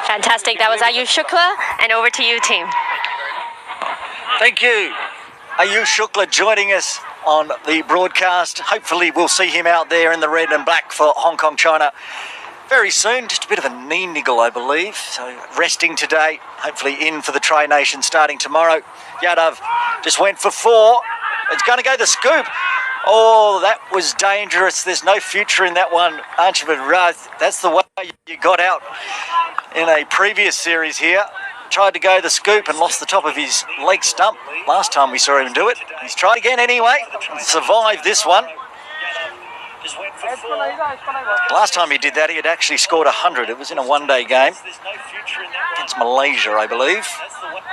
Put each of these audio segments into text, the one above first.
Fantastic. That was Ayush Shukla, and over to you, team. Thank you. Ayush Shukla joining us on the broadcast. Hopefully we'll see him out there in the red and black for Hong Kong, China very soon. Just a bit of a knee niggle, I believe. So resting today, hopefully in for the Tri Nation starting tomorrow. Yadav just went for 4. It's going to go the scoop. Oh, that was dangerous. There's no future in that one. Anshuman Rath, that's the way you got out in a previous series here. Tried to go the scoop and lost the top of his leg stump last time we saw him do it. He's tried again anyway. Survived this one. Last time he did that, he had actually scored 100. It was in a one-day game against Malaysia, I believe.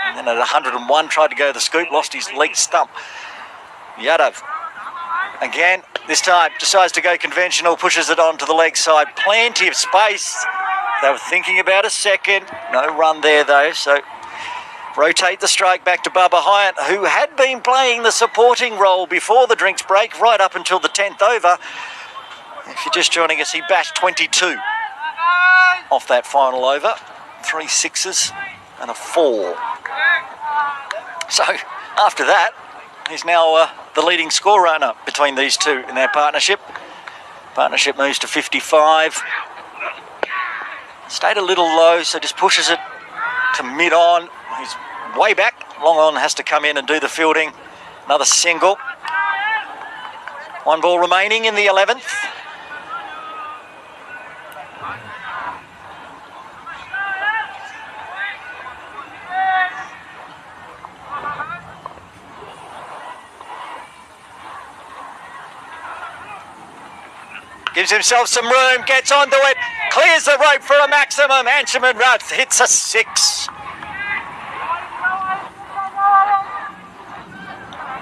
And then at 101, tried to go the scoop, lost his leg stump. Yadav, again, this time decides to go conventional, pushes it onto the leg side. Plenty of space. They were thinking about a second. No run there, though, so rotate the strike back to Bubba Hyatt, who had been playing the supporting role before the drinks break, right up until the 10th over. If you're just joining us, he bashed 22 off that final over. 3 sixes and a 4. So, after that, he's now the leading score runner between these two in their partnership. Partnership moves to 55. Stayed a little low, so just pushes it to mid-on. He's way back. Long on has to come in and do the fielding. Another single. 1 ball remaining in the 11th. Gives himself some room, gets onto it, clears the rope for a maximum. Anshuman Rath hits a 6.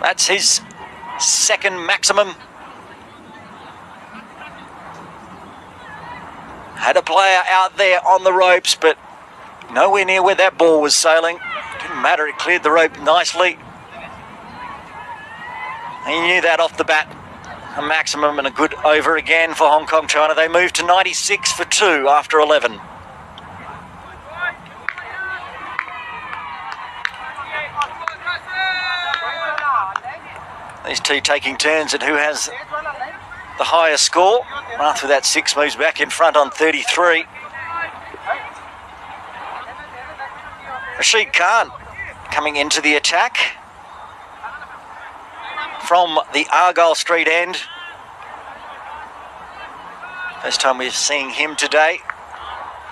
That's his second maximum. Had a player out there on the ropes, but nowhere near where that ball was sailing. Didn't matter, it cleared the rope nicely. He knew that off the bat. A maximum and a good over again for Hong Kong, China. They move to 96 for 2 after 11. These two taking turns at who has the higher score. Rath with that 6 moves back in front on 33. Rashid Khan coming into the attack from the Argyle Street end. First time we're seeing him today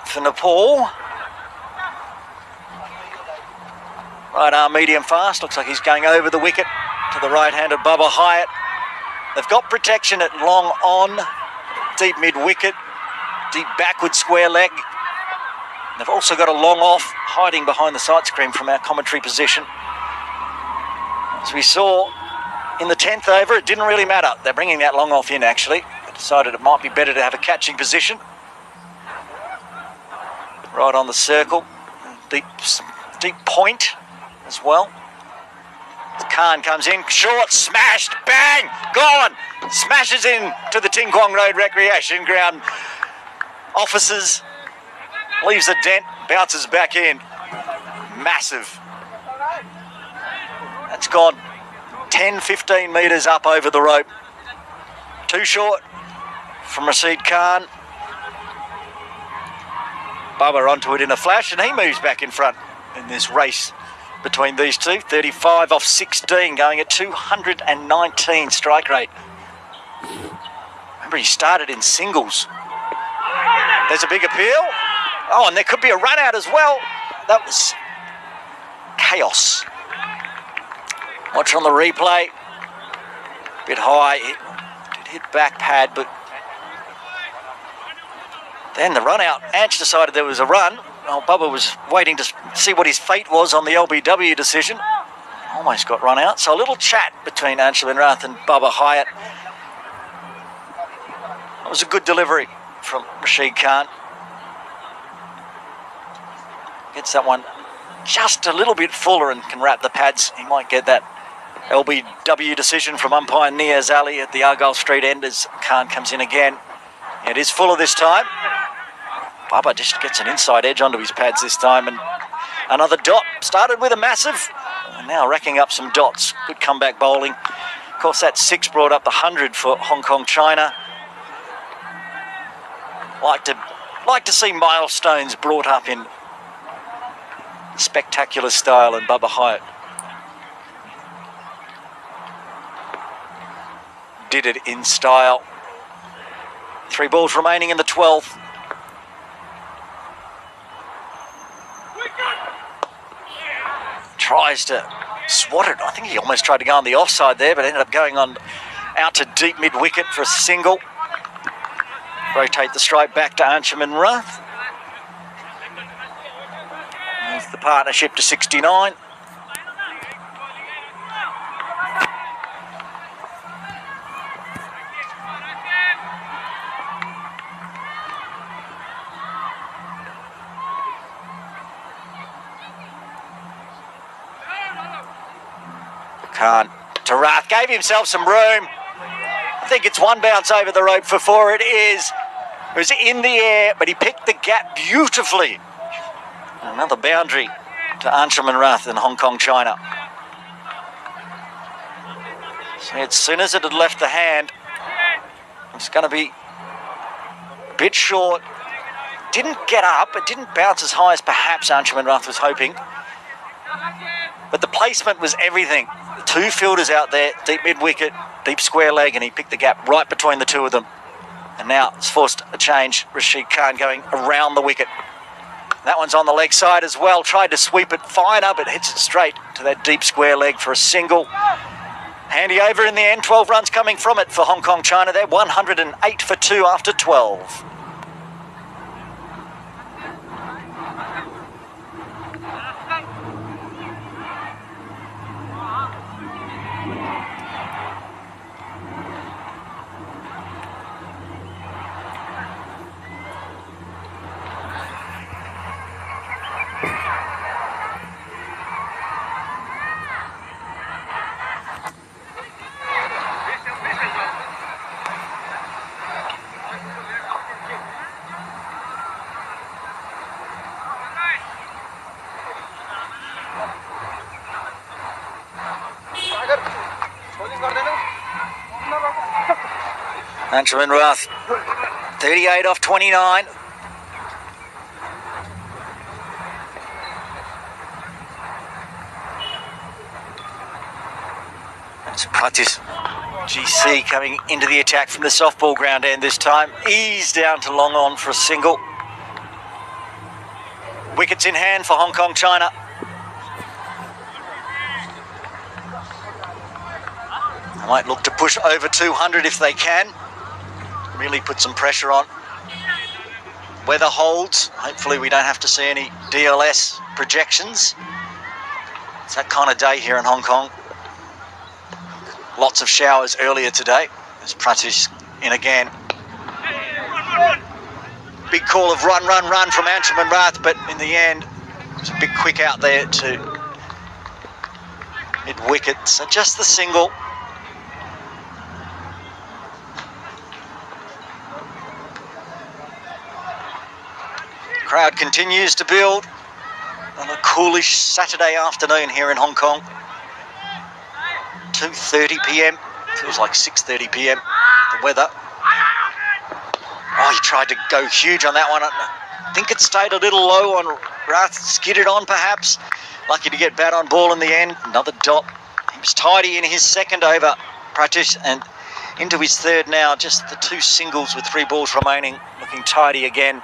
for Nepal. Right arm medium fast. Looks like he's going over the wicket to the right hand of Bubba Hyatt. They've got protection at long on, deep mid wicket, deep backward square leg. They've also got a long off hiding behind the sight screen from our commentary position. As we saw in the 10th over, it didn't really matter. They're bringing that long off in, actually. They decided it might be better to have a catching position. Right on the circle. Deep point as well. Khan comes in, short, smashed, bang, gone. Smashes in to the Ting Kwong Road Recreation Ground offices. Leaves a dent, bounces back in. Massive. That's gone 10, 15 metres up over the rope. Too short from Rashid Khan. Bubba onto it in a flash, and he moves back in front in this race between these two. 35 off 16, going at 219 strike rate. Remember, he started in singles. There's a big appeal. Oh, and there could be a run out as well. That was chaos. Watch on the replay. Bit high. It did hit back pad, but then the run out. Ange decided there was a run. Oh, Bubba was waiting to see what his fate was on the LBW decision. Almost got run out. So a little chat between Anshuman Rath and Bubba Hyatt. It was a good delivery from Rashid Khan. Gets that one just a little bit fuller and can wrap the pads. He might get that LBW decision from umpire Niaz Ali at the Argyle Street end as Khan comes in again. It is fuller this time. Bubba just gets an inside edge onto his pads this time, and another dot. Started with a massive, and now racking up some dots. Good comeback bowling. Of course, that 6 brought up the 100 for Hong Kong China. Like to see milestones brought up in spectacular style, and Bubba Hyatt did it in style. 3 balls remaining in the 12th. Tries to swat it. I think he almost tried to go on the offside there, but ended up going on out to deep mid-wicket for a single. Rotate the strike back to Anshuman Rath. There's the partnership to 69. Khan to Rath, gave himself some room. I think it's 1 bounce over the rope for 4. It is. It was in the air, but he picked the gap beautifully. Another boundary to Anshuman Rath in Hong Kong China. So as soon as it had left the hand, it's going to be a bit short. Didn't get up. It didn't bounce as high as perhaps Anshuman Rath was hoping. But the placement was everything. The 2 fielders out there, deep mid-wicket, deep square leg, and he picked the gap right between the 2 of them. And now it's forced a change. Rashid Khan going around the wicket. That one's on the leg side as well. Tried to sweep it fine up. It hits it straight to that deep square leg for a single. Handy over in the end. 12 runs coming from it for Hong Kong China. They're 108 for 2 after 12. Anshuman Rath, 38 off 29. That's Pratis GC coming into the attack from the softball ground end this time. Ease down to long on for a single. Wickets in hand for Hong Kong China. They might look to push over 200 if they can. Really put some pressure on. Weather holds. Hopefully we don't have to see any DLS projections. It's that kind of day here in Hong Kong. Lots of showers earlier today. There's Pratish in again. Big call of run, run, run from Anshuman Rath, but in the end, it was a bit quick out there to mid-wicket. So just the single. Crowd continues to build on a coolish Saturday afternoon here in Hong Kong. 2:30 p.m. Feels like 6:30 p.m. The weather. Oh, he tried to go huge on that one. I think it stayed a little low on Rath. Skidded on perhaps. Lucky to get bat on ball in the end. Another dot. He was tidy in his second over, Pratish, and into his third now. Just the 2 singles with 3 balls remaining. Looking tidy again.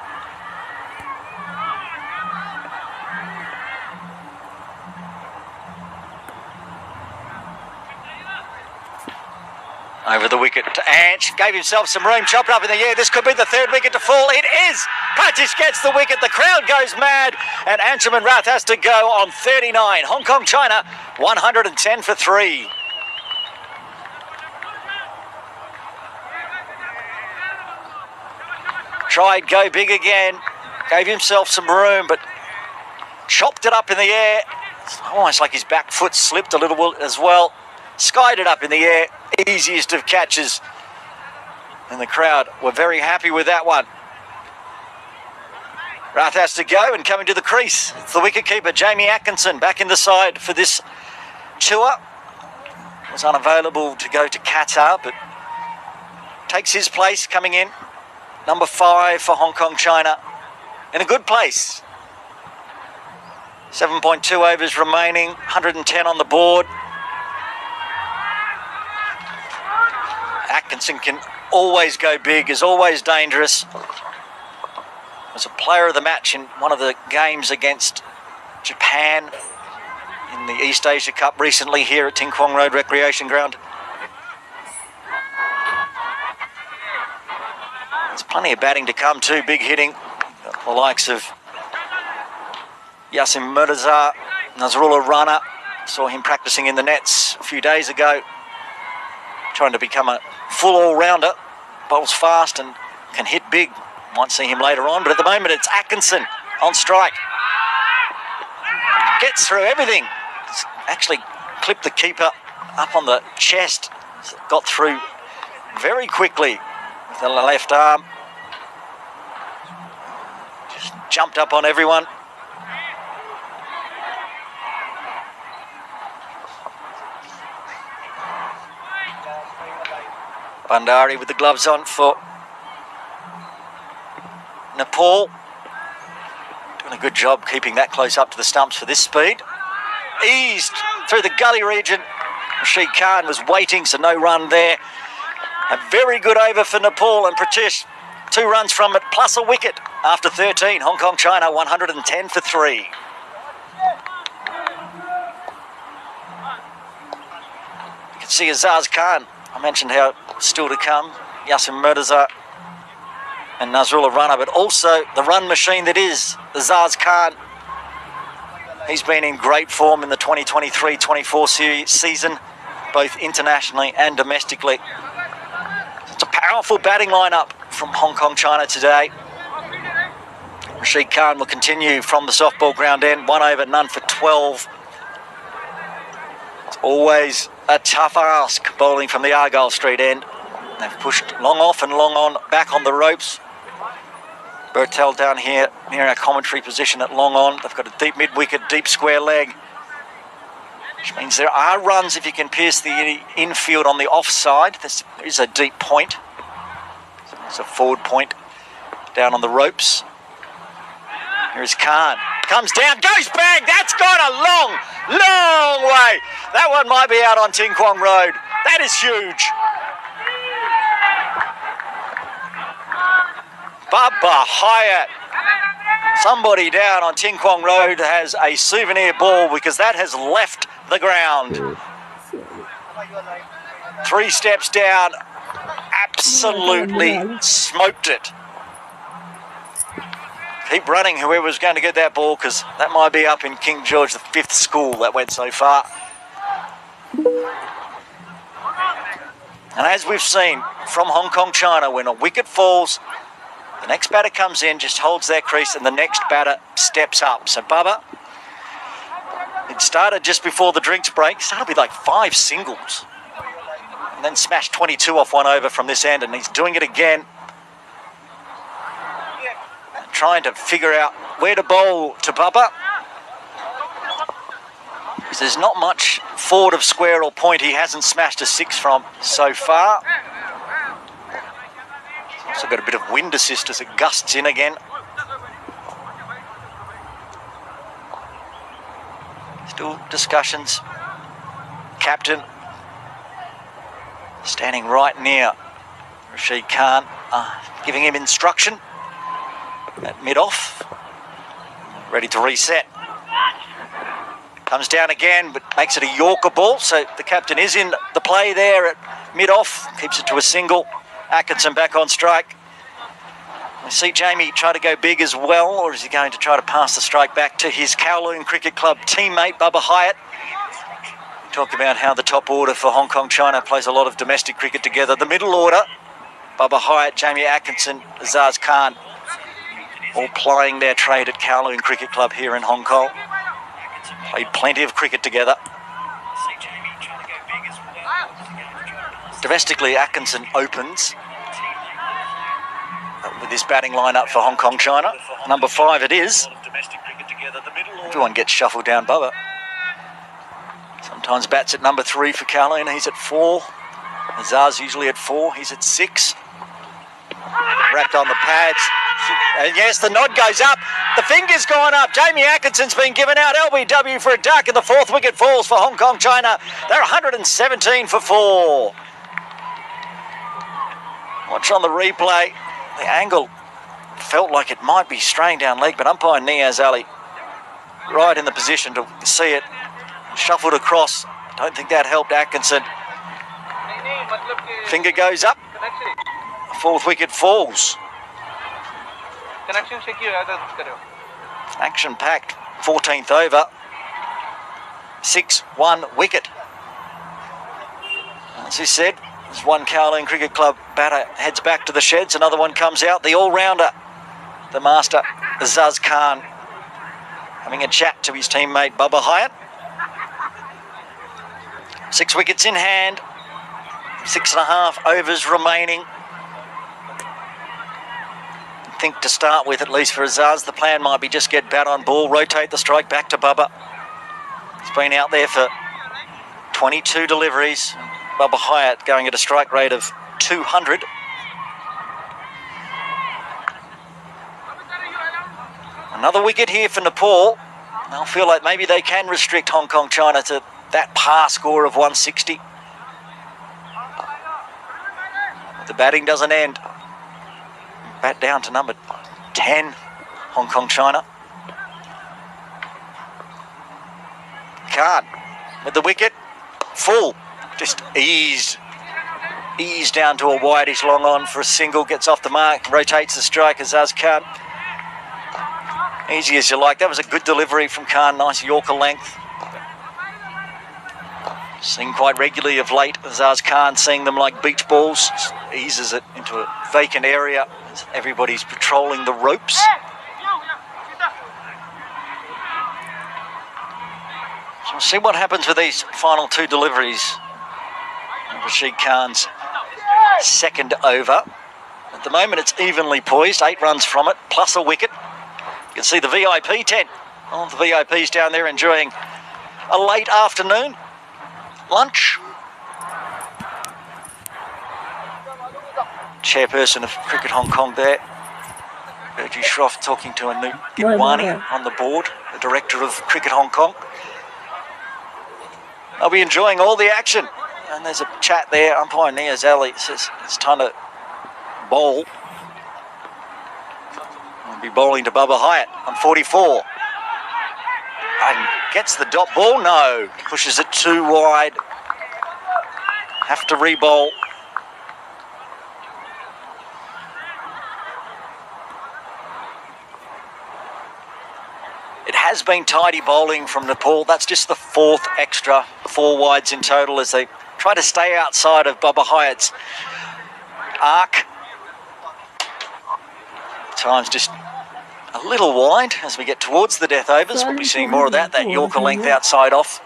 Over the wicket to Ange, gave himself some room, chopped up in the air. This could be the 3rd wicket to fall. It is! Pratish gets the wicket, the crowd goes mad, and Anshuman Rath has to go on 39. Hong Kong China, 110 for 3. Tried go big again, gave himself some room, but chopped it up in the air. It's almost like his back foot slipped a little as well. Skied it up in the air, easiest of catches. And the crowd were very happy with that one. Rath has to go, and coming to the crease, it's the wicketkeeper, Jamie Atkinson, back in the side for this tour. Was unavailable to go to Qatar, but takes his place coming in. Number 5 for Hong Kong China. In a good place. 7.2 overs remaining, 110 on the board. Atkinson can always go big, is always dangerous. Was a player of the match in one of the games against Japan in the East Asia Cup recently here at Ting Kwong Road Recreation Ground. There's plenty of batting to come too, big hitting. The likes of Yasin Mirza, Nazrullah Rana. Saw him practicing in the nets a few days ago, trying to become a full all-rounder. Bowls fast and can hit big. Might see him later on, but at the moment it's Atkinson on strike. Gets through everything. Actually clipped the keeper up on the chest. Got through very quickly with the left arm. Just jumped up on everyone. Bandari with the gloves on for Nepal. Doing a good job keeping that close up to the stumps for this speed. Eased through the gully region. Rashid Khan was waiting, so no run there. A very good over for Nepal, and Pratish, 2 runs from it, plus a wicket after 13. Hong Kong China 110 for 3. You can see Azaz Khan. I mentioned how still to come. Yasin Mirza and Nazrullah Rana, but also the run machine that is Azaz Khan. He's been in great form in the 2023-24 season, both internationally and domestically. It's a powerful batting lineup from Hong Kong China today. Rashid Khan will continue from the softball ground end. 1 over, none for 12. It's always a tough ask bowling from the Argyle Street end. They've pushed long off and long on, back on the ropes. Bertel down here near our commentary position at long on. They've got a deep mid-wicket, deep square leg, which means there are runs if you can pierce the infield on the offside. This is a deep point. It's a forward point down on the ropes. Here's Khan. Comes down, goes bang. That's gone a long, long way. That one might be out on Ting Kwong Road. That is huge. Baba Hyatt. Somebody down on Ting Kwong Road has a souvenir ball because that has left the ground. 3 steps down. Absolutely smoked it. Keep running, whoever's going to get that ball, because that might be up in King George V school that went so far. And as we've seen from Hong Kong China, when a wicket falls, the next batter comes in, just holds their crease, and the next batter steps up. So Bubba, it started just before the drinks break, started with like 5 singles, and then smashed 22 off 1 over from this end, and he's doing it again. Trying to figure out where to bowl to Bubba. Because there's not much forward of square or point he hasn't smashed a 6 from so far. Also got a bit of wind assist as it gusts in again. Still discussions. Captain standing right near Rashid Khan, giving him instruction at mid-off, ready to reset. Comes down again, but makes it a Yorker ball, so the captain is in the play there at mid-off, keeps it to a single. Atkinson back on strike. We see Jamie try to go big as well, or is he going to try to pass the strike back to his Kowloon Cricket Club teammate, Bubba Hyatt? Talk about how the top order for Hong Kong China plays a lot of domestic cricket together. The middle order, Bubba Hyatt, Jamie Atkinson, Azaz Khan, all plying their trade at Kowloon Cricket Club here in Hong Kong. Played plenty of cricket together. Domestically, Atkinson opens. with this batting lineup for Hong Kong China. Number 5 it is. Everyone gets shuffled down Bubba. Sometimes bats at number 3 for Carlina. He's at 4. Azar's usually at 4. He's at 6. Wrapped on the pads. And yes, the nod goes up. The finger's gone up. Jamie Atkinson's been given out. LBW for a duck, and the 4th wicket falls for Hong Kong China. They're 117 for 4. Watch on the replay. The angle felt like it might be straying down leg, but umpire Niaz Ali right in the position to see it. Shuffled across. Don't think that helped Atkinson. Finger goes up. 4th wicket falls. Action-packed. 14th over. 6-1 wicket. As he said, as one Kowloon Cricket Club batter heads back to the sheds, another one comes out. The all-rounder, the master, Azaz Khan, having a chat to his teammate Bubba Hyatt. 6 wickets in hand. 6.5 overs remaining. I think to start with, at least for Azaz, the plan might be just get bat on ball, rotate the strike back to Bubba. He's been out there for 22 deliveries. Bubba Hyatt going at a strike rate of 200. Another wicket here for Nepal. They'll feel like maybe they can restrict Hong Kong China to that par score of 160. But the batting doesn't end. Bat down to number 10, Hong Kong China. Khan with the wicket, full, just eased down to a wideish long on for a single, gets off the mark, rotates the strike. Azaz Khan, easy as you like. That was a good delivery from Khan, nice Yorker length. Seen quite regularly of late, Azaz Khan, seeing them like beach balls. Just eases it into a vacant area as everybody's patrolling the ropes. So we'll see what happens with these final 2 deliveries. Rashid Khan's 2nd over. At the moment it's evenly poised, 8 runs from it, plus a wicket. You can see the VIP tent. All the VIPs down there enjoying a late afternoon lunch. Chairperson of Cricket Hong Kong there, Bergie Shroff, talking to Anoop Gidwani on the board, the director of Cricket Hong Kong. They'll be enjoying all the action. And there's a chat there. Umpire Niaz Ali says it's time to bowl. We'll be bowling to Bubba Hyatt on 44. And gets the dot ball. No. Pushes it too wide. Have to re-bowl. It has been tidy bowling from Nepal. That's just the 4th extra, 4 wides in total as they try to stay outside of Bubba Hyatt's arc. Times just a little wide as we get towards the death overs. We'll be seeing more of that Yorker length outside off.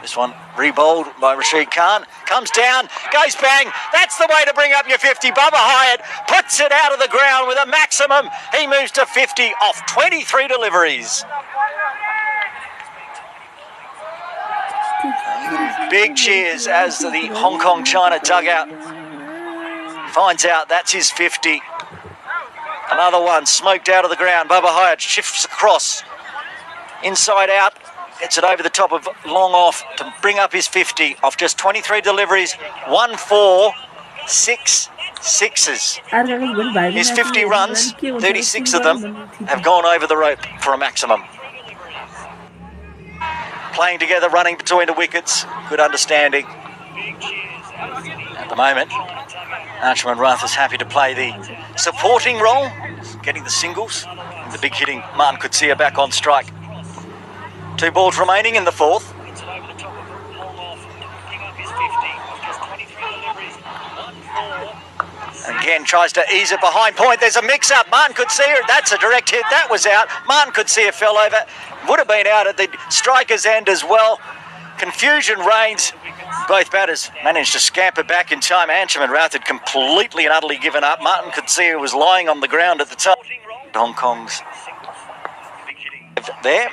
This one re-bowled by Rashid Khan. Comes down, goes bang. That's the way to bring up your 50. Bubba Hyatt puts it out of the ground with a maximum. He moves to 50 off 23 deliveries. Big cheers as the Hong Kong China dugout finds out that's his 50. Another one smoked out of the ground. Bubba Hyatt shifts across, inside out, gets it over the top of long off to bring up his 50 off just 23 deliveries, 1 4, 6 sixes. His 50 runs, 36 of them have gone over the rope for a maximum. Playing together, running between the wickets, good understanding. At the moment, Archman Rath is happy to play the supporting role, getting the singles. And the big hitting Martin Kutsia back on strike. 2 balls remaining in the 4th. Again, tries to ease it behind point. There's a mix-up. Martin Kutsia, that's a direct hit. That was out. Martin Kutsia fell over. Would have been out at the striker's end as well. Confusion reigns. both batters managed to scamper back in time. Antrim and Routh had completely and utterly given up. Martin could see he was lying on the ground at the time. Hong Kong's there,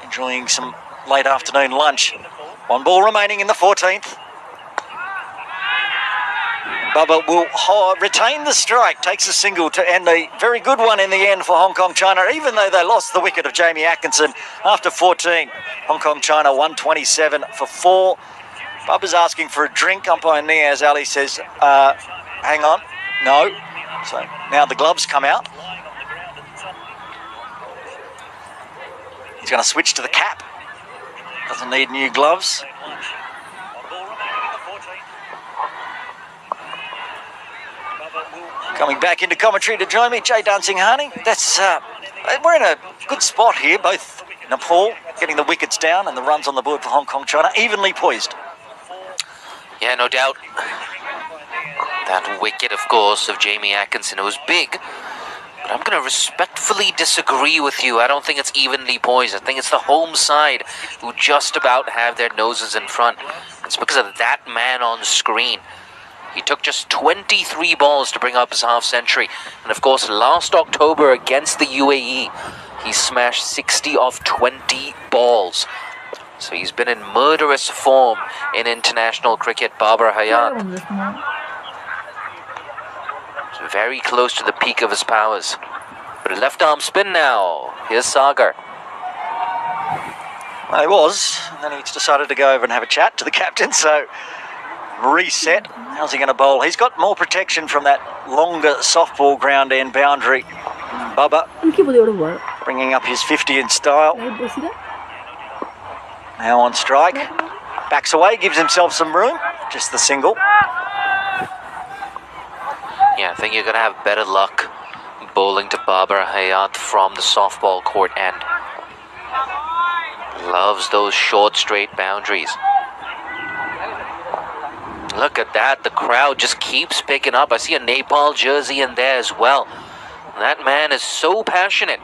enjoying some late afternoon lunch. One ball remaining in the 14th. Bubba will retain the strike, takes a single to end a very good one in the end for Hong Kong China, even though they lost the wicket of Jamie Atkinson after 14. Hong Kong China 127 for 4. Bubba's asking for a drink. Umpire Niaz Ali says, hang on, no. So now the gloves come out. He's going to switch to the cap. Doesn't need new gloves. Coming back into commentary to join me, Jay Dancing-Harney. That's we're in a good spot here, both Nepal getting the wickets down and the runs on the board for Hong Kong China, evenly poised. Yeah, no doubt. That wicket, of course, of Jamie Atkinson, it was big. But I'm going to respectfully disagree with you. I don't think it's evenly poised. I think it's the home side who just about have their noses in front. It's because of that man on screen. He took just 23 balls to bring up his half-century. And of course, last October against the UAE, he smashed 60 of 20 balls. So he's been in murderous form in international cricket, Babar Hayat. So very close to the peak of his powers. But a left-arm spin now. Here's Sagar. Well, he was. And then he's decided to go over and have a chat to the captain, so... reset. How's he going to bowl? He's got more protection from that longer softball ground end boundary. Bubba bringing up his 50 in style. Now on strike. Backs away, gives himself some room. Just the single. Yeah, I think you're going to have better luck bowling to Babar Hayat from the softball court end. Loves those short, straight boundaries. Look at that, the crowd just keeps picking up. I see a Nepal jersey in there as well. That man is so passionate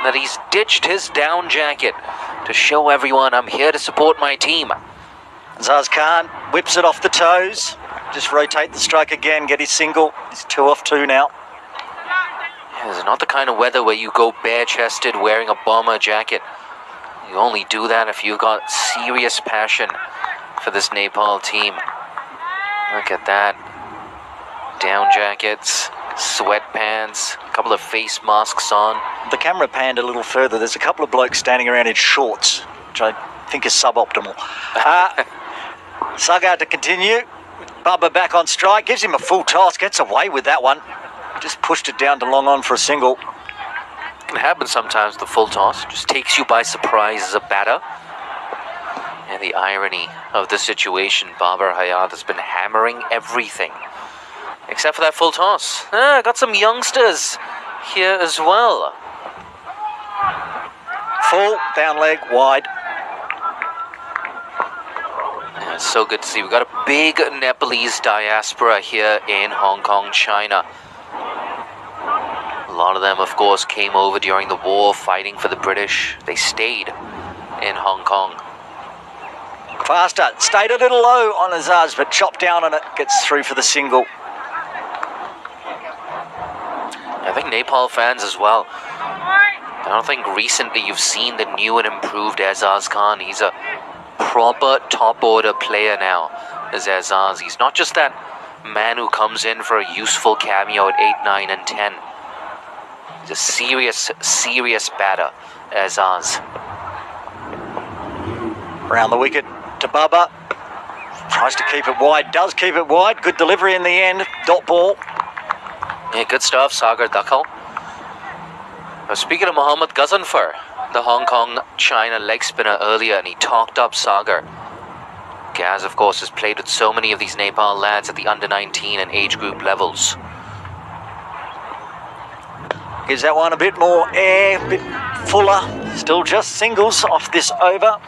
that he's ditched his down jacket to show everyone I'm here to support my team. Zaz Khan whips it off the toes. Just rotate the strike again, get his single. He's 2 off 2 now. Yeah, it's not the kind of weather where you go bare-chested wearing a bomber jacket. You only do that if you've got serious passion for this Nepal team. Look at that. Down jackets, sweatpants, a couple of face masks on. The camera panned a little further. There's a couple of blokes standing around in shorts, which I think is suboptimal. Sagar to continue. Bubba back on strike. Gives him a full toss. Gets away with that one. Just pushed it down to long on for a single. It can happen sometimes, the full toss. Just takes you by surprise as a batter. And the irony of the situation, Babar Hayat has been hammering everything. Except for that full toss. Got some youngsters here as well. Full, down leg, wide. Yeah, it's so good to see. We've got a big Nepalese diaspora here in Hong Kong, China. A lot of them, of course, came over during the war fighting for the British. They stayed in Hong Kong. Faster, stayed a little low on Azaz, but chopped down on it, gets through for the single. I think Nepal fans as well. I don't think recently you've seen the new and improved Azaz Khan. He's a proper top order player now, as Azaz. He's not just that man who comes in for a useful cameo at 8, 9 and 10. He's a serious batter, Azaz. Around the wicket to Bubba. Tries to keep it wide, does keep it wide. Good delivery in the end. Dot ball. Yeah, good stuff, Sagar Dakhal. Now, speaking of Mohammad Ghazanfar, the Hong Kong China leg spinner earlier, and he talked up Sagar. Gaz, of course, has played with so many of these Nepal lads at the under-19 and age group levels. Gives that one a bit more air, a bit fuller. Still just singles off this over.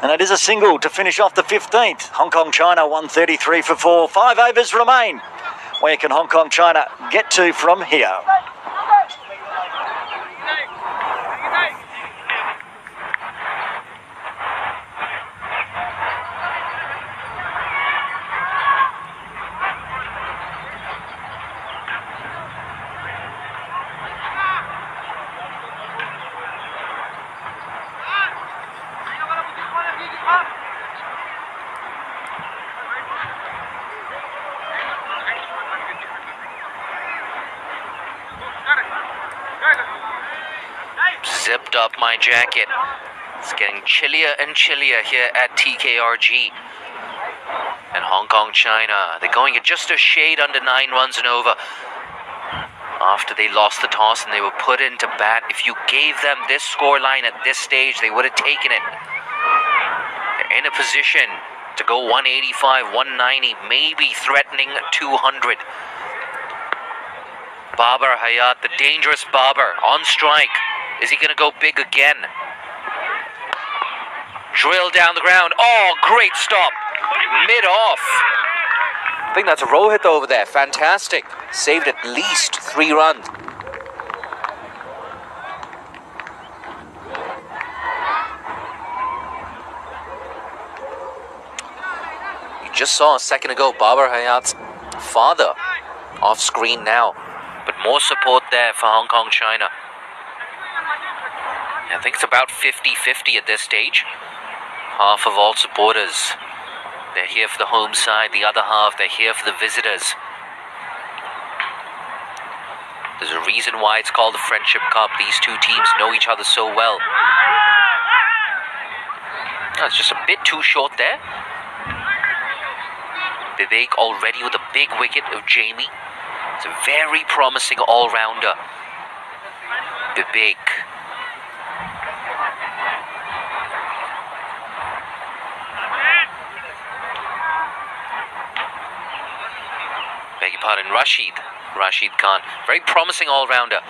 And it is a single to finish off the 15th. Hong Kong China 133 for 4. 5 overs remain. Where can Hong Kong China get to from here? Zipped up my jacket. It's getting chillier and chillier here at TKRG. And Hong Kong, China, they're going at just a shade under 9 runs and over. After they lost the toss and they were put into bat, if you gave them this scoreline at this stage, they would have taken it. They're in a position to go 185, 190, maybe threatening 200. Babar Hayat, the dangerous Babar, on strike. Is he going to go big again? Drill down the ground. Oh, great stop. Mid-off. I think that's a Rohit over there. Fantastic. Saved at least 3 runs. You just saw a second ago Babar Hayat's father off screen now. But more support there for Hong Kong, China. I think it's about 50-50 at this stage. Half of all supporters, they're here for the home side. The other half, they're here for the visitors. There's a reason why it's called the Friendship Cup. These two teams know each other so well. That's just a bit too short there. Vivek already with a big wicket of Jamie. It's a very promising all-rounder. Vivek. Beg your pardon, Rashid Khan. Very promising all-rounder,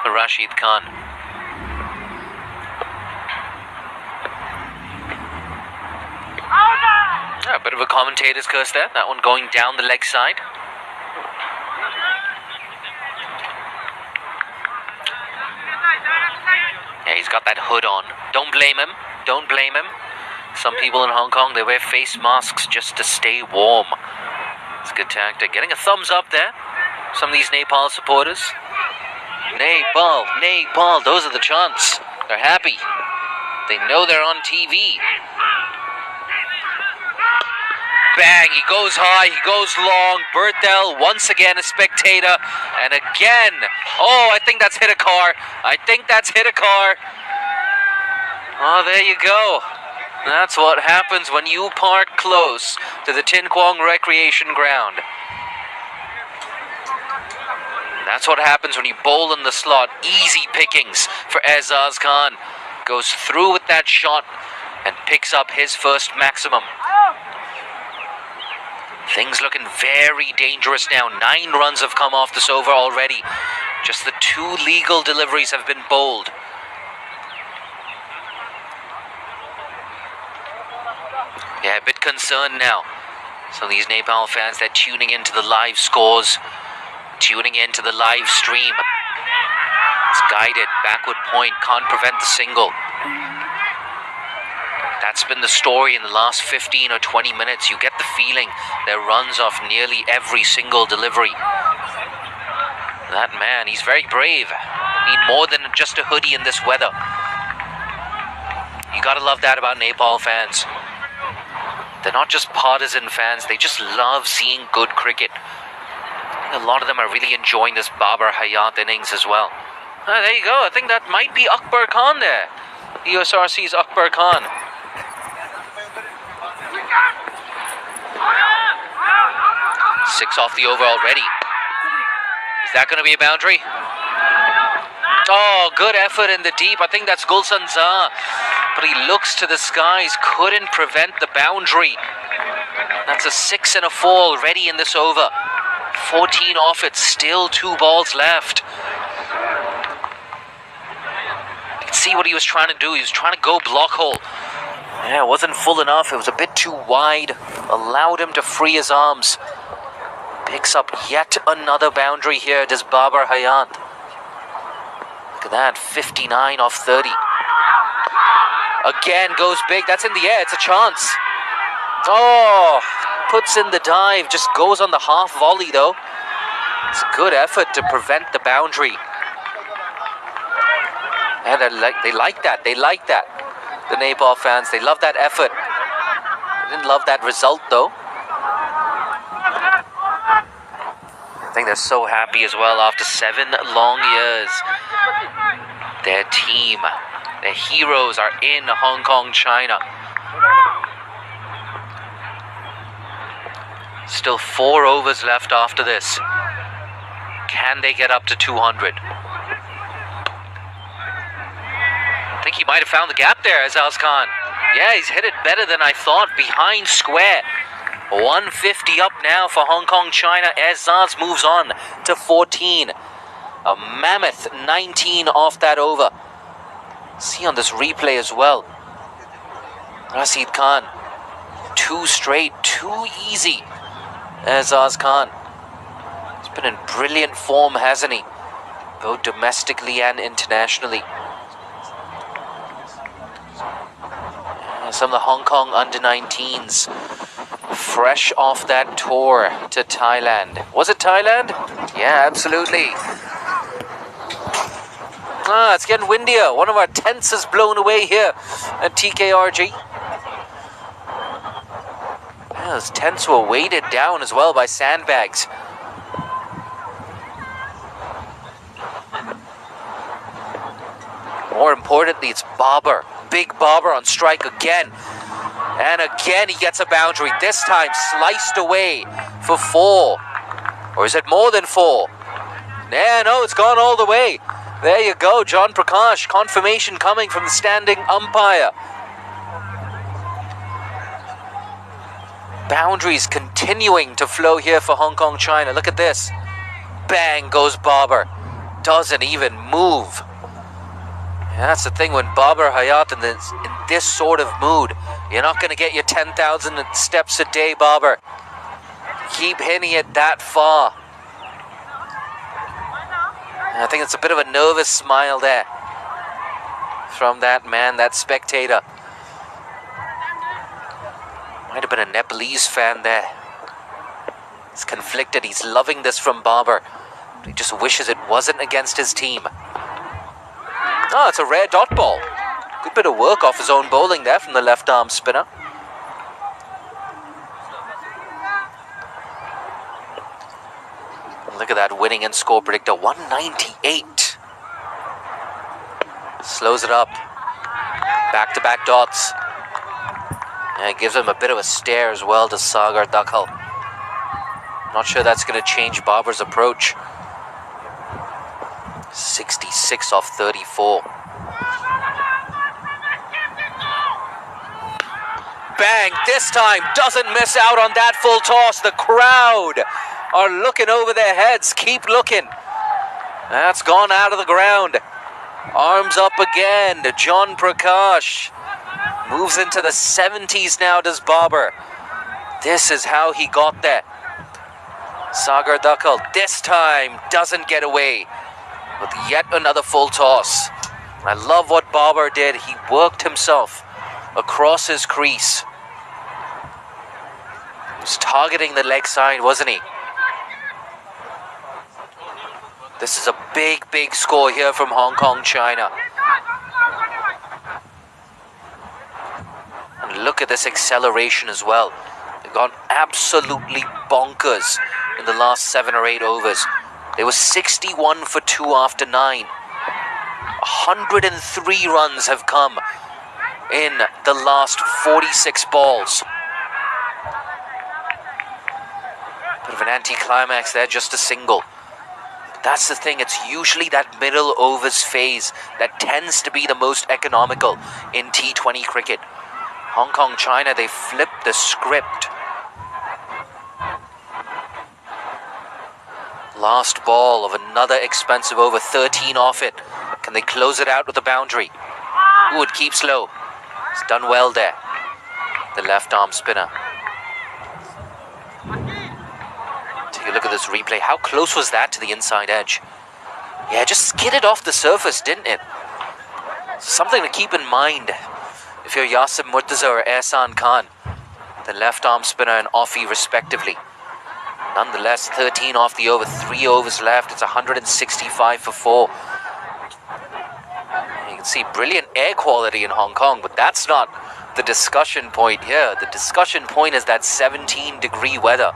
Rashid Khan. A bit of a commentator's curse there. That one going down the leg side. Yeah, he's got that hood on. Don't blame him. Don't blame him. Some people in Hong Kong, they wear face masks just to stay warm. It's a good tactic. Getting a thumbs up there. Some of these Nepal supporters. Nepal. Those are the chants. They're happy. They know they're on TV. Bang, he goes high, he goes long. Berthel, once again a spectator. And again. Oh, I think that's hit a car. Oh, there you go. That's what happens when you park close to the Tin Kwong Recreation Ground. That's what happens when you bowl in the slot. Easy pickings for Aizaz Khan. Goes through with that shot and picks up his first maximum. Things looking very dangerous now. 9 runs have come off this over already. Just the 2 legal deliveries have been bowled. Yeah, a bit concerned now. Some of these Nepal fans, they're tuning into the live scores, tuning into the live stream. It's guided, backward point, can't prevent the single. That's been the story in the last 15 or 20 minutes. You get the feeling there runs off nearly every single delivery. That man, he's very brave. Need more than just a hoodie in this weather. You gotta love that about Nepal fans. They're not just partisan fans, they just love seeing good cricket. I think a lot of them are really enjoying this Babar Hayat innings as well. There you go, I think that might be Akbar Khan there. The USRC's Akbar Khan. Six off the over already. Is that going to be a boundary? Oh, good effort in the deep. I think that's Gulsan Zah. But he looks to the skies, couldn't prevent the boundary. That's a 6 and a 4 already in this over. 14 off it, still 2 balls left. You can see what he was trying to do. He was trying to go block hole. Yeah, it wasn't full enough. It was a bit too wide. Allowed him to free his arms. Picks up yet another boundary here, does Babar Hayat. Look at that, 59 off 30. Again, goes big. That's in the air. It's a chance. Oh, puts in the dive. Just goes on the half volley, though. It's a good effort to prevent the boundary. And they like that. They like that. The Nepal fans, they love that effort. They didn't love that result, though. I think they're so happy as well after 7 long years. Their team, their heroes are in Hong Kong, China. Still 4 overs left after this. Can they get up to 200? I think he might have found the gap there, Azaz Khan. Yeah, he's hit it better than I thought. Behind square. 150 up now for Hong Kong, China. Azaz moves on to 14. A mammoth 19 off that over. See on this replay as well. Rashid Khan. 2 straight, too easy. Azaz Khan. He's been in brilliant form, hasn't he? Both domestically and internationally. Some of the Hong Kong under-19s fresh off that tour to Thailand. Was it Thailand? Yeah, absolutely. It's getting windier. One of our tents is blown away here at TKRG. Yeah, those tents were weighted down as well by sandbags. More importantly, it's Babar. Big Babar on strike again. And again he gets a boundary. This time sliced away for 4. Or is it more than 4? Yeah, no, it's gone all the way. There you go, John Prakash. Confirmation coming from the standing umpire. Boundaries continuing to flow here for Hong Kong, China. Look at this. Bang goes Babar. Doesn't even move. And that's the thing when Babar Hayat in this sort of mood, you're not going to get your 10,000 steps a day, Babar. Keep hitting it that far. And I think it's a bit of a nervous smile there from that man, that spectator. Might have been a Nepalese fan there. He's conflicted. He's loving this from Babar. He just wishes it wasn't against his team. Oh, it's a rare dot ball. Good bit of work off his own bowling there from the left arm spinner. Look at that winning and score predictor. 198. Slows it up. Back-to-back dots. And it gives him a bit of a stare as well to Sagar Dakhal. Not sure that's going to change Babar's approach. 66 off 34. Bang! This time doesn't miss out on that full toss. The crowd are looking over their heads. Keep looking. That's gone out of the ground. Arms up again to John Prakash. Moves into the 70s now, does Babar. This is how he got there. Sagar Dakhal this time doesn't get away with yet another full toss. I love what Babar did. He worked himself across his crease. He was targeting the leg side, wasn't he? This is a big, big score here from Hong Kong, China. And look at this acceleration as well. They've gone absolutely bonkers in the last 7 or 8 overs. They were 61 for 2 after 9. 103 runs have come in the last 46 balls. Bit of an anticlimax there, just a single. That's the thing, it's usually that middle overs phase that tends to be the most economical in T20 cricket. Hong Kong, China, they flipped the script. Last ball of another expensive over, 13 off it. Can they close it out with a boundary? Ooh, it keeps low. It's done well there. The left arm spinner. Take a look at this replay. How close was that to the inside edge? Yeah, just skidded off the surface, didn't it? Something to keep in mind if you're Yasim Murtaza or Ehsan Khan. The left arm spinner and offie respectively. Nonetheless, 13 off the over, 3 overs left. It's 165 for 4. You can see brilliant air quality in Hong Kong, but that's not the discussion point here. The discussion point is that 17-degree weather.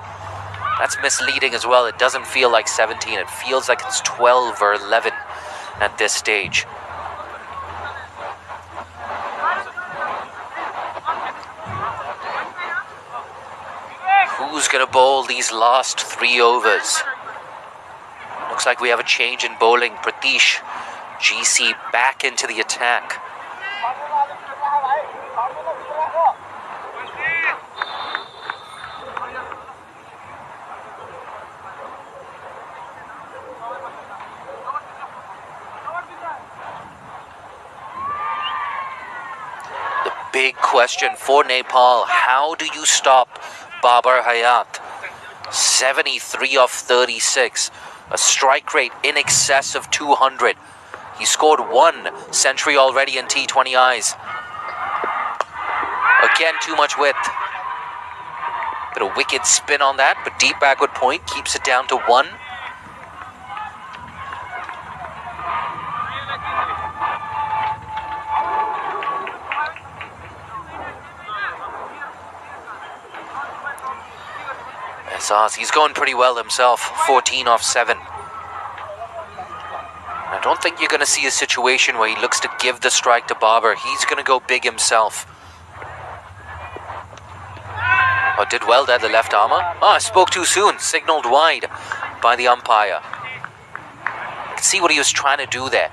That's misleading as well. It doesn't feel like 17. It feels like it's 12 or 11 at this stage. Who's going to bowl these last 3 overs? Looks like we have a change in bowling. Pratish, GC back into the attack. The big question for Nepal, how do you stop Babar Hayat? 73 off 36. A strike rate in excess of 200. He scored 1 century already in T20Is. Again, too much width. Bit of wicked spin on that, but deep backward point keeps it down to 1. Azaz, he's going pretty well himself. 14 off 7. I don't think you're going to see a situation where he looks to give the strike to Babar. He's going to go big himself. Oh, did well there, the left armour. Oh, I spoke too soon. Signalled wide by the umpire. You can see what he was trying to do there.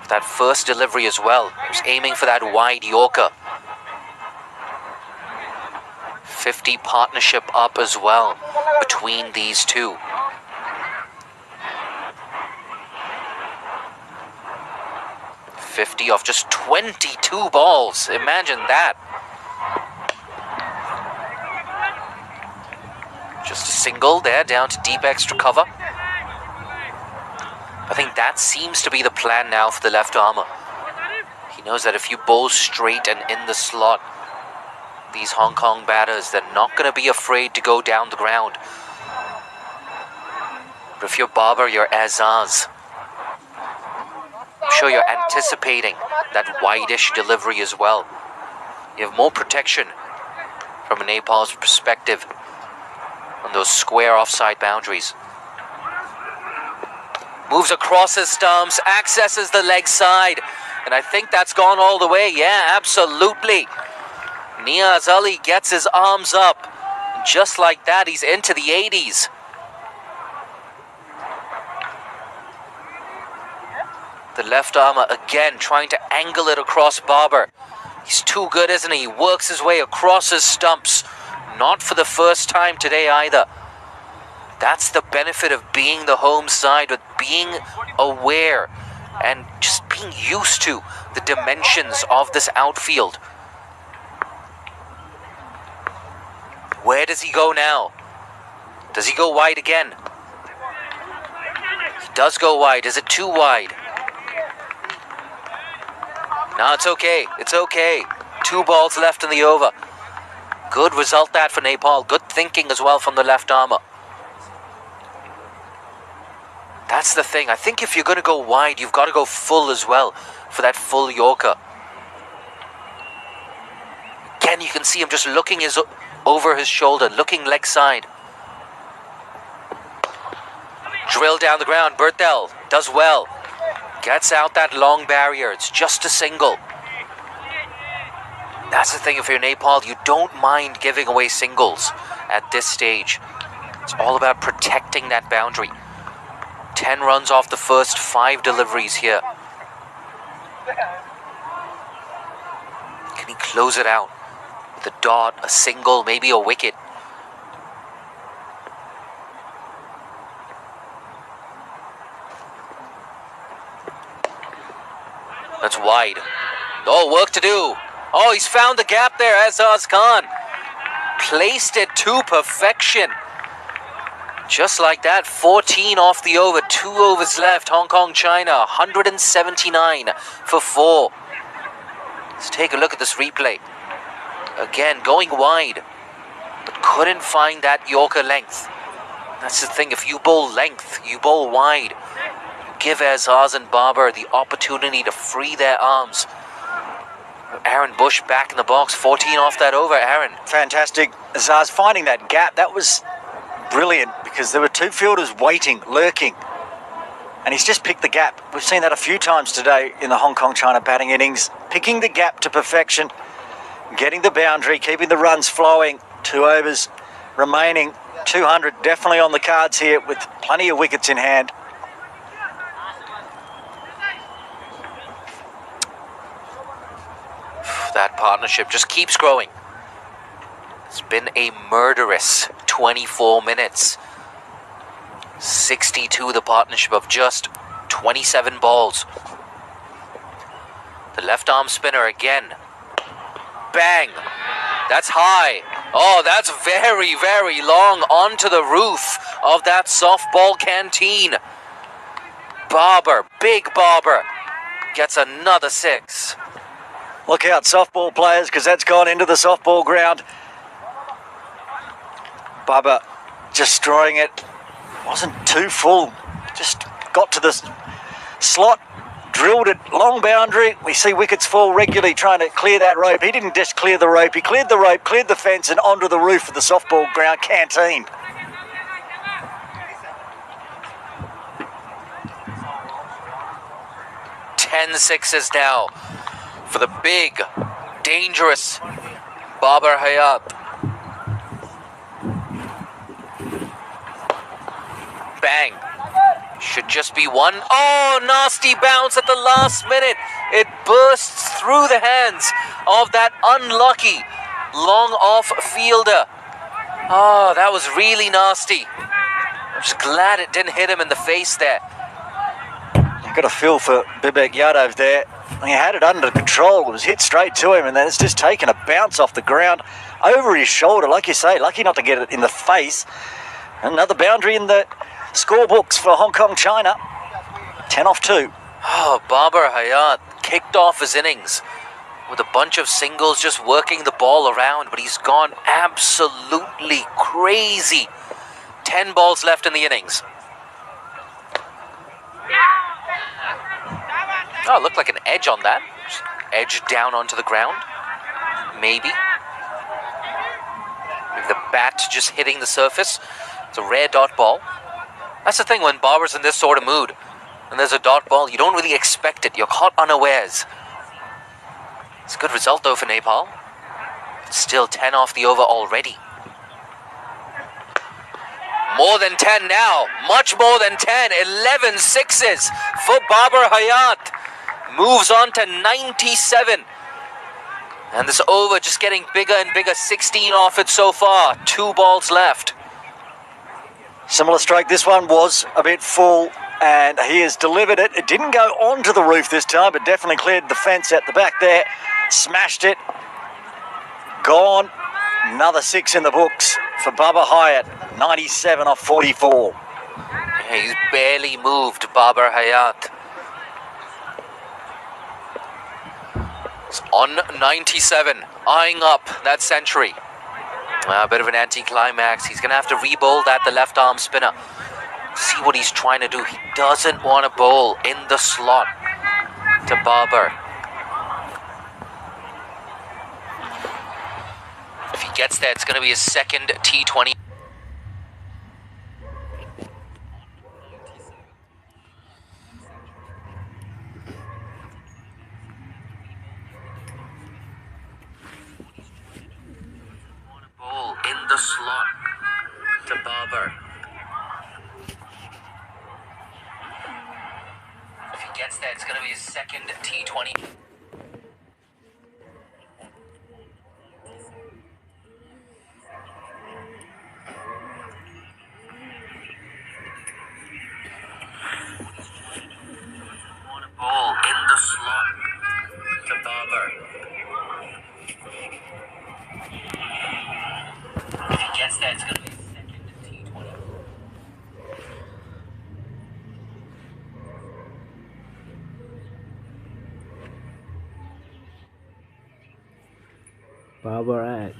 That first delivery as well. He was aiming for that wide Yorker. 50 partnership up as well between these two. .50 off just 22 balls. Imagine that. Just a single there, down to deep extra cover. I think that seems to be the plan now for the left armour. He knows that if you bowl straight and in the slot, these Hong Kong batters, they're not going to be afraid to go down the ground. But if you're Babar, you're Azaz. I'm sure you're anticipating that wide-ish delivery as well. You have more protection from Nepal's perspective on those square offside boundaries. Moves across his stumps, accesses the leg side, and I think that's gone all the way. Yeah, absolutely. Niaz Ali gets his arms up. Just like that, he's into the 80s. The left armour again trying to angle it across Babar. He's too good, isn't he? He works his way across his stumps. Not for the first time today either. That's the benefit of being the home side, with being aware and just being used to the dimensions of this outfield. Where does he go now? Does he go wide again? He does go wide. Is it too wide? No, it's okay. It's okay. 2 balls left in the over. Good result that for Nepal. Good thinking as well from the left armour. That's the thing. I think if you're going to go wide, you've got to go full as well for that full Yorker. Again, you can see him just looking over his shoulder, looking leg side. Drill down the ground. Bertel does well. Gets out that long barrier. It's just a single. That's the thing, if you're Nepal, you don't mind giving away singles at this stage. It's all about protecting that boundary. 10 runs off the first 5 deliveries here. Can he close it out with a dot, a single, maybe a wicket? That's wide. Oh, work to do. Oh, he's found the gap there, Azaz Khan. Placed it to perfection. Just like that, 14 off the over, 2 overs left. Hong Kong, China, 179 for 4. Let's take a look at this replay. Again, going wide, but couldn't find that Yorker length. That's the thing, if you bowl length, you bowl wide. Give Azaz and Babar the opportunity to free their arms. Aaron Bush back in the box, 14 off that over, Aaron. Fantastic. Azaz finding that gap. That was brilliant because there were two fielders waiting, lurking, and he's just picked the gap. We've seen that a few times today in the Hong Kong-China batting innings, picking the gap to perfection, getting the boundary, keeping the runs flowing. 2 overs remaining, 200 definitely on the cards here with plenty of wickets in hand. That partnership just keeps growing. It's been a murderous 24 minutes. 62 the partnership of just 27 balls. The left arm spinner again. Bang! That's high. Oh, that's very, very long onto the roof of that softball canteen. Barber, big Barber, gets another 6. Look out, softball players, because that's gone into the softball ground. Bubba just destroying it. Wasn't too full. Just got to the slot, drilled it, long boundary. We see wickets fall regularly trying to clear that rope. He didn't just clear the rope. He cleared the rope, cleared the fence, and onto the roof of the softball ground canteen. Ten sixes now for the big, dangerous Babar Hayat. Bang. Should just be one. Oh, nasty bounce at the last minute. It bursts through the hands of that unlucky long off fielder. Oh, that was really nasty. I'm just glad it didn't hit him in the face there. You've got a feel for Bibek Yadav there. He had it under control. It was hit straight to him, and then it's just taken a bounce off the ground over his shoulder. Like you say, lucky not to get it in the face. Another boundary in the scorebooks for Hong Kong, China. 10 off 2. Oh, Babar Hayat kicked off his innings with a bunch of singles, just working the ball around, but he's gone absolutely crazy. 10 balls left in the innings. Oh, it looked like an edge on that. Just edge down onto the ground. Maybe. Maybe the bat just hitting the surface. It's a rare dot ball. That's the thing when Babar's in this sort of mood. And there's a dot ball, you don't really expect it. You're caught unawares. It's a good result though for Nepal. It's still 10 off the over already. More than 10 now. Much more than 10. 11 sixes for Babar Hayat. Moves on to 97. And this over just getting bigger and bigger. 16 off it so far. 2 balls left. Similar strike. This one was a bit full, and he has delivered it. It didn't go onto the roof this time, but definitely cleared the fence at the back there. Smashed it. Gone. Another 6 in the books for Babar Hayat. 97 off 44. Yeah, he's barely moved, Babar Hayat. It's on 97, eyeing up that century. A bit of an anticlimax. He's going to have to re-bowl that, the left arm spinner. See what he's trying to do. He doesn't want to bowl in the slot to Babar. If he gets there, it's going to be his second T20. In the slot to Babar. If he gets there, it's going to be his second T20. Ball in the slot to Babar. If he gets there, it's going to be his second T20. Babar Act.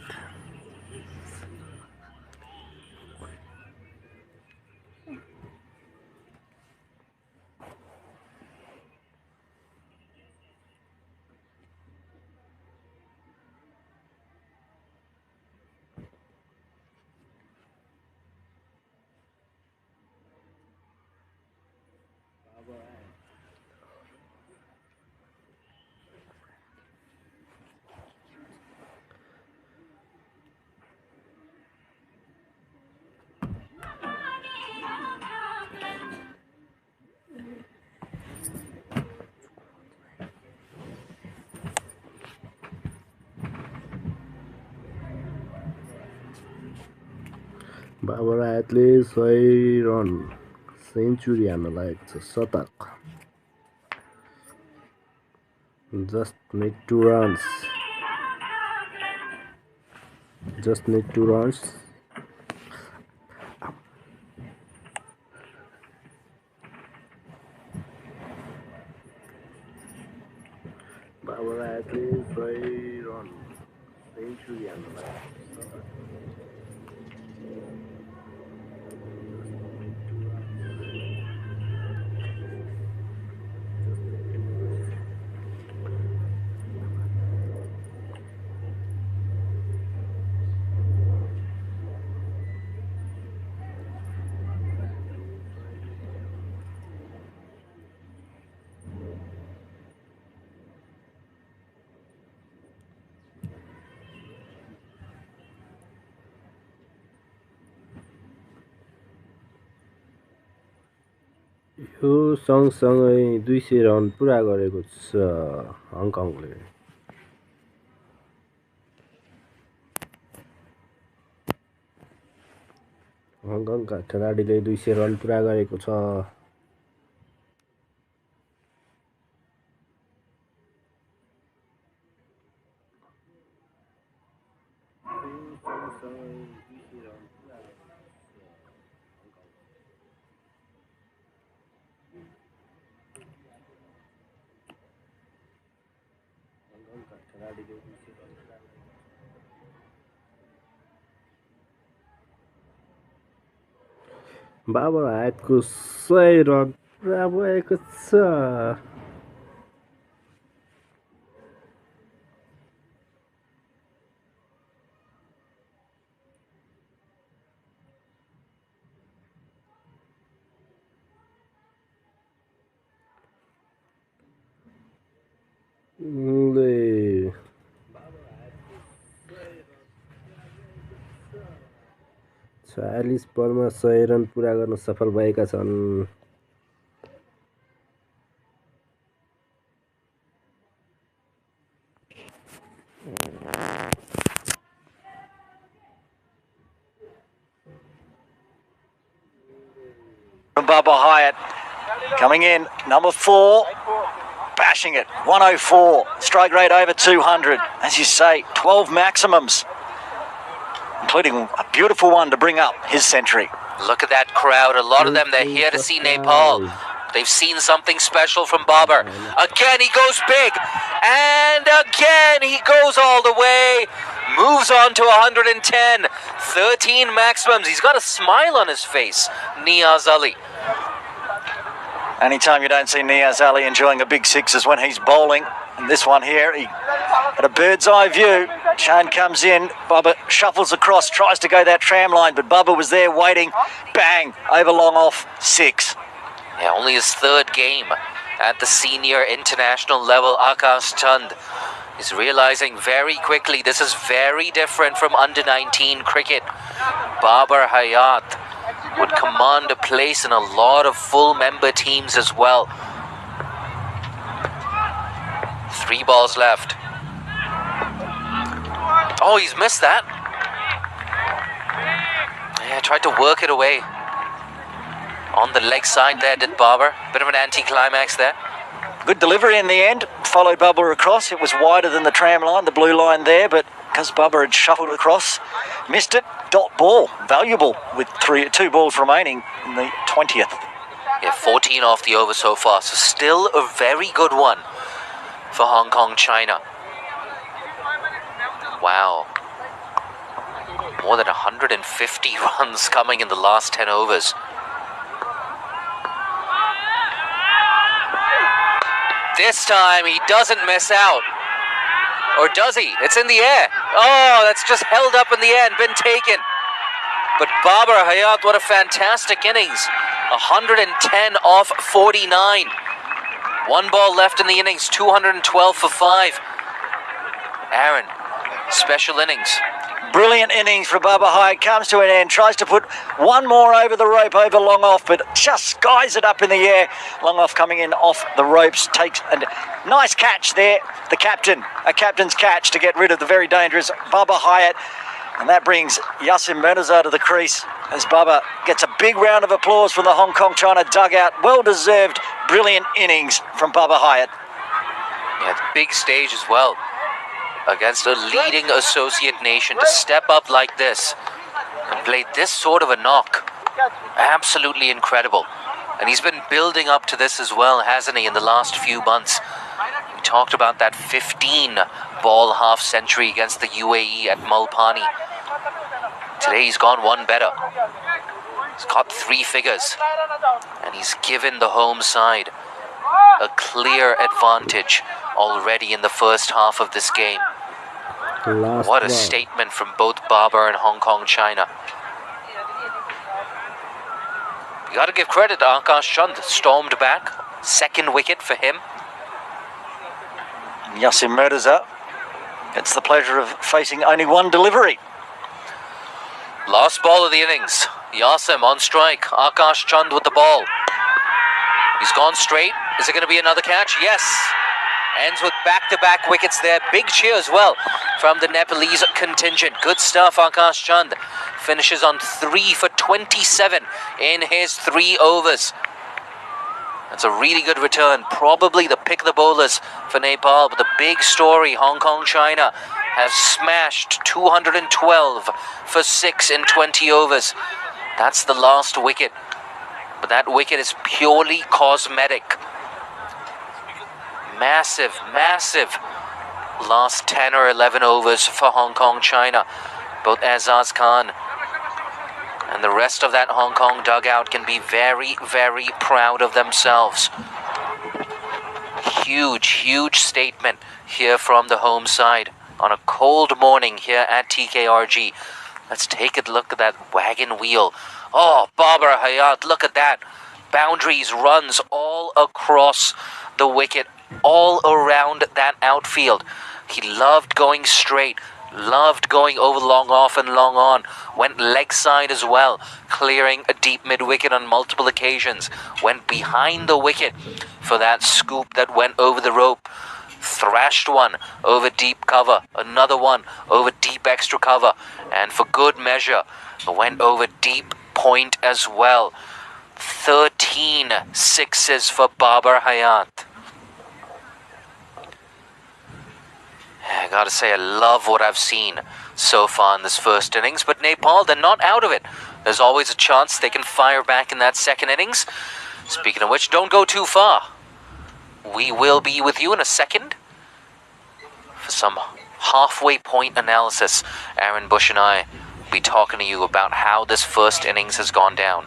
Babar आयातले 100 run century हान्न लागेको छ शतक just need 2 runs Babar आयातले 100 run century हान्न लागेको छ यो सँगसँगै 200 रन पुरा गरेको छ हङकङले हङकङका खेलाडीले 200 रन पुरा गरेको छ बाबर आयातको 100 रन पुरा भएको छ ले 40 बलमा 100 रन पुरा गर्न सफल भएका छन् Bubba Hyatt coming in, number 4, bashing it, 104, strike rate over 200. As you say, 12 maximums, including a beautiful one to bring up his century. Look at that crowd. A lot of them, they're here to see Nepal. They've seen something special from Babar. Again, he goes big. And again, he goes all the way. Moves on to 110. 13 maximums. He's got a smile on his face. Niaz Ali. Anytime you don't see Niaz Ali enjoying a big six is when he's bowling. And this one here, he had a bird's eye view. Shane comes in, Bubba shuffles across, tries to go that tram line, but Bubba was there waiting. Bang, over long off, 6. Yeah, only his third game at the senior international level. Akash Chand is realizing very quickly this is very different from under-19 cricket. Babar Hayat would command a place in a lot of full member teams as well. 3 balls left. Oh, he's missed that. Yeah, tried to work it away. On the leg side there, did Babar. Bit of an anti-climax there. Good delivery in the end. Followed Bubba across. It was wider than the tram line, the blue line there, but because Bubba had shuffled across, missed it. Dot ball. Valuable with 2 balls remaining in the 20th. Yeah, 14 off the over so far. So still a very good one for Hong Kong, China. Wow. More than 150 runs coming in the last 10 overs. This time he doesn't miss out. Or does he? It's in the air. Oh, that's just held up in the air and been taken. But Babar Hayat, what a fantastic innings. 110 off 49. One ball left in the innings, 212 for 5. Aaron, special innings. Brilliant innings for Baba Hyatt. Comes to an end, tries to put one more over the rope over Long Off, but just skies it up in the air. Long Off coming in off the ropes, takes a nice catch there. The captain, a captain's catch to get rid of the very dangerous Baba Hyatt. And that brings Yasim Mirza to the crease as Baba gets a big round of applause from the Hong Kong China dugout. Well-deserved, brilliant innings from Baba Hyatt. Yeah, big stage as well against a leading associate nation to step up like this and play this sort of a knock. Absolutely incredible. And he's been building up to this as well, hasn't he, in the last few months. We talked about that 15-ball half-century against the UAE at Mulpani. Today he's gone one better. He's got 3 figures. And he's given the home side a clear advantage already in the first half of this game. What a statement from both Babar and Hong Kong China. You got to give credit to Akash Chand. Stormed back. Second wicket for him. Yasim Mirza gets the pleasure of facing only one delivery. Last ball of the innings. Yasim on strike. Akash Chand with the ball. He's gone straight. Is it going to be another catch? Yes. Ends with back-to-back wickets there. Big cheer as well from the Nepalese contingent. Good stuff, Akash Chand. Finishes on 3 for 27 in his 3 overs. That's a really good return. Probably the pick of the bowlers for Nepal. But the big story, Hong Kong China have smashed 212 for 6 in 20 overs. That's the last wicket. But that wicket is purely cosmetic. Massive, massive last 10 or 11 overs for Hong Kong China. Both Azaz Khan and the rest of that Hong Kong dugout can be very, very proud of themselves. Huge, huge statement here from the home side on a cold morning here at TKRG. Let's take a look at that wagon wheel. Oh, Babar Hayat, look at that. Boundaries, runs all across the wicket, all around that outfield. He loved going straight, loved going over long off and long on. Went leg side as well, clearing a deep mid-wicket on multiple occasions. Went behind the wicket for that scoop that went over the rope. Thrashed one over deep cover, another one over deep extra cover, and for good measure, went over deep point as well. 13 sixes for Babar Hayat. I gotta say, I love what I've seen so far in this first innings, but Nepal, they're not out of it. There's always a chance they can fire back in that second innings. Speaking of which, don't go too far. We will be with you in a second for some halfway point analysis. Aaron Bush and I will be talking to you about how this first innings has gone down.